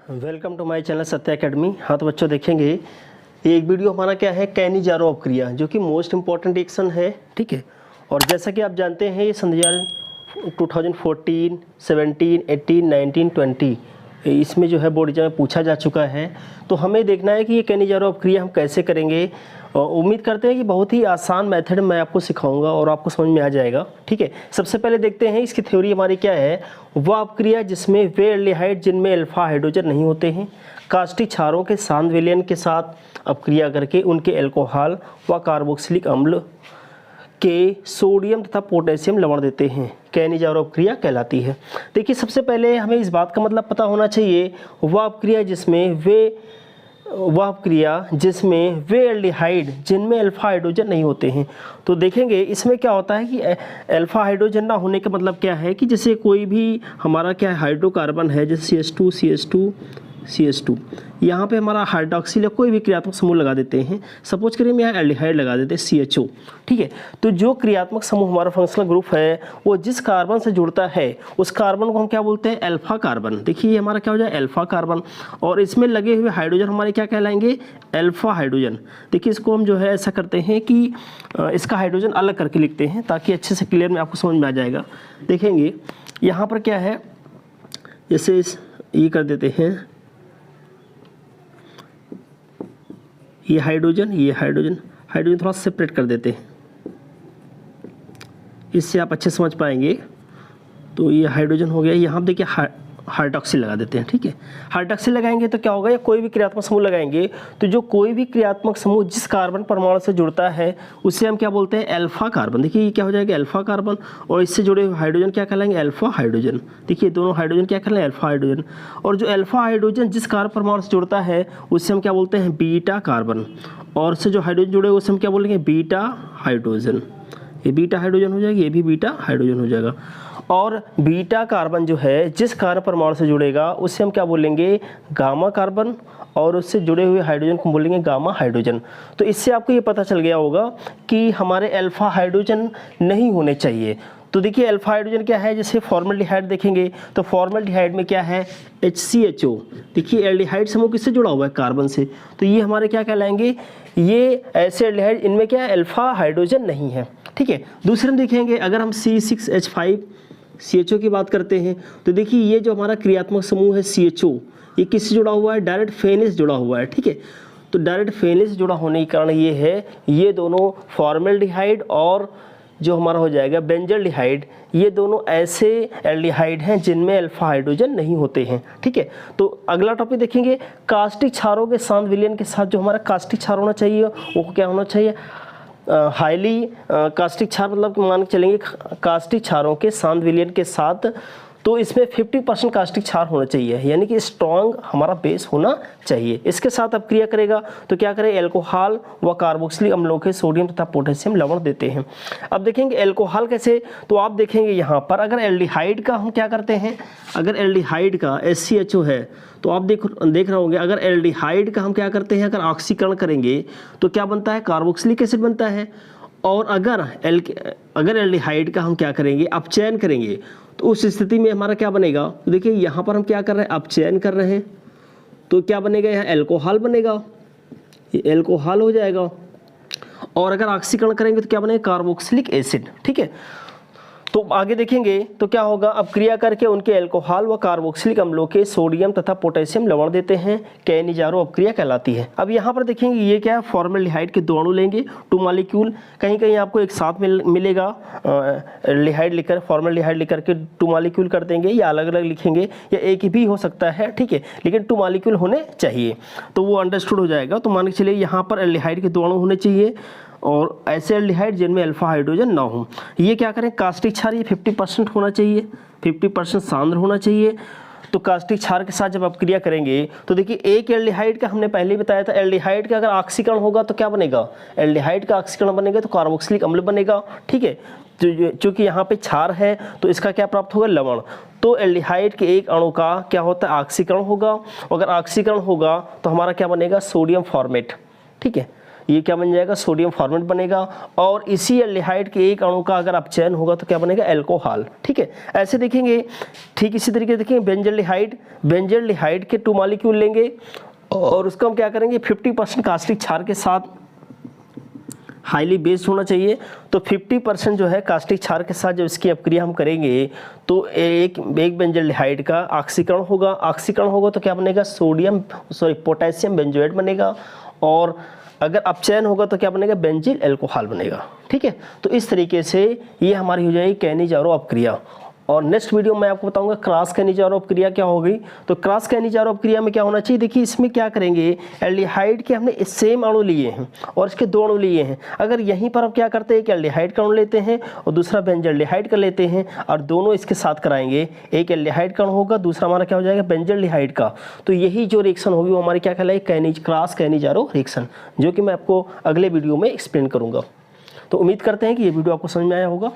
Welcome to my channel Satya academy. हाँ तो बच्चों देखेंगे ये एक वीडियो हमारा क्या है, कैनिजारो अपक्रिया, जो कि मोस्ट इंपॉर्टेंट रिएक्शन है। ठीक है, और जैसा कि आप जानते हैं ये सन 2014, 17, 18, 19, 20 इसमें जो है बोर्ड एग्जाम में पूछा जा चुका है। तो हमें देखना है कि ये कैनिजारो अपक्रिया हम कैसे करेंगे। और उम्मीद करते हैं कि बहुत ही आसान मेथड मैं आपको सिखाऊंगा और आपको समझ में आ जाएगा। ठीक है, सबसे पहले देखते हैं इसकी थ्योरी हमारी क्या है। वह अपक्रिया जिसमें वे एल्डिहाइड जिनमें अल्फा हाइड्रोजन नहीं होते हैं कास्टिक क्षारों के शांत विलयन के साथ अपक्रिया करके उनके अल्कोहल व कार्बोक्सिलिक अम्ल के सोडियम तथा पोटेशियम लवण देते हैं, कैनिजारो अपक्रिया कहलाती है। देखिए सबसे पहले हमें इस बात का मतलब पता होना चाहिए, वह अपक्रिया जिसमें वे एल्डिहाइड जिनमें अल्फा हाइड्रोजन नहीं होते हैं। तो देखेंगे इसमें क्या होता है कि अल्फा हाइड्रोजन ना होने का मतलब क्या है कि जैसे कोई भी हमारा क्या है हाइड्रोकार्बन है, जैसे CH2 यहाँ पे हमारा हाइड्रोक्सिल या कोई भी क्रियात्मक समूह लगा देते हैं। सपोज करिए हम यहाँ एल्डिहाइड लगा देते हैं CHO। ठीक है, तो जो क्रियात्मक समूह हमारा फंक्शनल ग्रुप है वो जिस कार्बन से जुड़ता है उस कार्बन को हम क्या बोलते हैं, अल्फा कार्बन। देखिए ये हमारा क्या हो जाए, अल्फा कार्बन, और इसमें लगे हुए हाइड्रोजन हमारे क्या कहलाएंगे, अल्फा हाइड्रोजन। देखिए इसको हम जो है ऐसा करते हैं कि इसका हाइड्रोजन अलग करके लिखते हैं ताकि अच्छे से क्लियर में आपको समझ में आ जाएगा। देखेंगे यहाँ पर क्या है, जैसे ये कर देते हैं, ये हाइड्रोजन थोड़ा सेपरेट कर देते हैं, इससे आप अच्छे समझ पाएंगे। तो ये हाइड्रोजन हो गया, यहाँ देखिए हाइड्रोक्सिल लगा देते हैं। ठीक है, हाइड्रोक्सिल लगाएंगे तो क्या होगा, या कोई भी क्रियात्मक समूह लगाएंगे तो जो कोई भी क्रियात्मक समूह जिस कार्बन परमाणु से जुड़ता है उसे हम क्या बोलते हैं, अल्फा कार्बन। देखिए ये क्या हो जाएगा, अल्फा कार्बन, और इससे जुड़े हुए हाइड्रोजन क्या कहलाएंगे, अल्फा हाइड्रोजन। देखिए दोनों हाइड्रोजन क्या कहलाएंगे, अल्फा हाइड्रोजन, और जो अल्फा हाइड्रोजन जिस कार्बन परमाणु से जुड़ता है उससे हम क्या बोलते हैं, बीटा कार्बन, और उससे जो हाइड्रोजन जुड़े उसे हम क्या बोलेंगे, बीटा हाइड्रोजन। ये बीटा हाइड्रोजन हो जाएगी, ये भी बीटा हाइड्रोजन हो जाएगा। और बीटा कार्बन जो है जिस कार्बन परमाणु से जुड़ेगा उसे हम क्या बोलेंगे, गामा कार्बन, और उससे जुड़े हुए हाइड्रोजन को बोलेंगे गामा हाइड्रोजन। तो इससे आपको ये पता चल गया होगा कि हमारे अल्फा हाइड्रोजन नहीं होने चाहिए। तो देखिए अल्फा हाइड्रोजन क्या है, जैसे फॉर्मल्डिहाइड देखेंगे तो फॉर्मल्डिहाइड में क्या है, HCHO। देखिए एल्डिहाइड समूह किससे जुड़ा हुआ है, कार्बन से, तो ये हमारे क्या कहलाएंगे, ये ऐसे एल्डिहाइड इनमें क्या है, अल्फा हाइड्रोजन नहीं है। ठीक है, दूसरे में देखेंगे अगर हम C6H5CHO की बात करते हैं तो देखिए ये जो हमारा क्रियात्मक समूह है CHO, ये किससे जुड़ा हुआ है, डायरेक्ट फेनिस जुड़ा हुआ है। ठीक है, तो डायरेक्ट फेनिस जुड़ा होने के कारण ये है, ये दोनों फॉर्मल्डिहाइड और जो हमारा हो जाएगा बेंजल्डिहाइड, ये दोनों ऐसे एल्डिहाइड हैं जिनमें अल्फा हाइड्रोजन नहीं होते हैं। ठीक है, तो अगला टॉपिक देखेंगे, कास्टिक क्षारों के शांत विलयन के साथ जो हमारा कास्टिक क्षार होना चाहिए वो क्या होना चाहिए, हाईली कास्टिक क्षार, मतलब मान के चलेंगे कास्टिक क्षारों के शांत विलयन के साथ, तो इसमें 50% कास्टिक क्षार होना चाहिए, यानी कि स्ट्रॉन्ग हमारा बेस होना चाहिए। इसके साथ अब क्रिया करेगा तो क्या करें, अल्कोहल व कार्बोक्सिलिक अम्लों के सोडियम तथा पोटेशियम लवण देते हैं। अब देखेंगे अल्कोहल कैसे, तो आप देखेंगे यहाँ पर अगर एल्डिहाइड का हम क्या करते हैं, अगर एल्डिहाइड का HCHO है तो आप देख रहे होंगे, अगर एल्डिहाइड का हम क्या करते हैं, अगर ऑक्सीकरण करेंगे तो क्या बनता है, कार्बोक्सिलिक एसिड बनता है। और अगर एल्डिहाइड का हम क्या करेंगे, अपचयन करेंगे तो उस स्थिति में हमारा क्या बनेगा, तो देखिए यहाँ पर हम क्या कर रहे हैं, अपचयन कर रहे हैं, तो क्या बनेगा, यहाँ अल्कोहल बनेगा, ये अल्कोहल हो जाएगा। और अगर ऑक्सीकरण करेंगे तो क्या बनेगा, कार्बोक्सिलिक एसिड। ठीक है, तो आगे देखेंगे तो क्या होगा, अब क्रिया करके उनके अल्कोहल व कार्बोक्सिलिक अम्लों के सोडियम तथा पोटेशियम लवण देते हैं, कैनिजारो अपक्रिया कहलाती है। अब यहाँ पर देखेंगे ये क्या है, फॉर्मल्डिहाइड के दो अणु लेंगे, 2 मॉलिक्यूल, कहीं कहीं आपको एक साथ मिलेगा, एल्डिहाइड लिखकर फॉर्मल्डिहाइड लिखकर के 2 मॉलिक्यूल कर देंगे, या अलग अलग लिखेंगे, या एक ही भी हो सकता है। ठीक है, लेकिन 2 मॉलिक्यूल होने चाहिए तो वो अंडरस्टूड हो जाएगा। तो मान के चलिए यहाँ पर एल्डिहाइड के 2 अणु होने चाहिए और ऐसे एल्डिहाइड जिनमें अल्फा हाइड्रोजन ना हो। ये क्या करें, कास्टिक क्षार ये 50% होना चाहिए, 50% सांद्र होना चाहिए। तो कास्टिक क्षार के साथ जब आप क्रिया करेंगे तो देखिए एक एल्डिहाइड का हमने पहले ही बताया था, एल्डिहाइड का अगर ऑक्सीकरण होगा तो क्या बनेगा, एल्डिहाइड का ऑक्सीकरण बनेगा तो कार्बोक्सिलिक अम्ल बनेगा। ठीक है, चूंकि यहाँ पे क्षार है तो इसका क्या प्राप्त होगा, लवण। तो एल्डिहाइड के एक अणु का क्या होता है, ऑक्सीकरण होगा, अगर ऑक्सीकरण होगा तो हमारा क्या बनेगा, सोडियम फॉर्मेट। ठीक है, ये क्या बन जाएगा, सोडियम फॉर्मेट बनेगा। और इसी एल्डिहाइड के एक अणु का अगर अपचयन होगा तो क्या बनेगा, एल्कोहल। ठीक है, ऐसे देखेंगे। ठीक इसी तरीके से देखेंगे बेंजल्डिहाइड, बेंजल्डिहाइड के 2 मॉलिक्यूल लेंगे और उसका हम क्या करेंगे 50% कास्टिक क्षार के साथ, हाईली बेस्ड होना चाहिए। तो 50% जो है कास्टिक क्षार के साथ जब इसकी अपक्रिया हम करेंगे तो एक बेंजल्डिहाइड का ऑक्सीकरण होगा। ऑक्सीकरण होगा तो क्या बनेगा, पोटेशियम बेंजोएट बनेगा। और अगर अपचयन होगा तो क्या बनेगा, बेंजिल अल्कोहल बनेगा। ठीक है, तो इस तरीके से ये हमारी हो जाएगी कैनिजारो अपक्रिया। और नेक्स्ट वीडियो में आपको बताऊंगा क्रॉस कैनिजारो अपक्रिया क्या होगी। तो क्रॉस कैनिजारो अपक्रिया में क्या होना चाहिए, देखिए इसमें क्या करेंगे, एल्डिहाइड के हमने सेम अणु लिए हैं और इसके 2 अणु लिए हैं। अगर यहीं पर हम क्या करते हैं, एक एल्डिहाइड का अणु लेते हैं और दूसरा बेंजल्डिहाइड का लेते हैं और दोनों इसके साथ कराएंगे। एक एल्डिहाइड का अणु होगा, दूसरा हमारा क्या हो जाएगा, बेंजल्डिहाइड का। तो यही जो रिएक्शन होगी वो हमारी क्या कहलाएगी, क्रॉस कैनिजारो रिएक्शन, जो कि मैं आपको अगले वीडियो में एक्सप्लेन करूँगा। तो उम्मीद करते हैं कि ये वीडियो आपको समझ में आया होगा।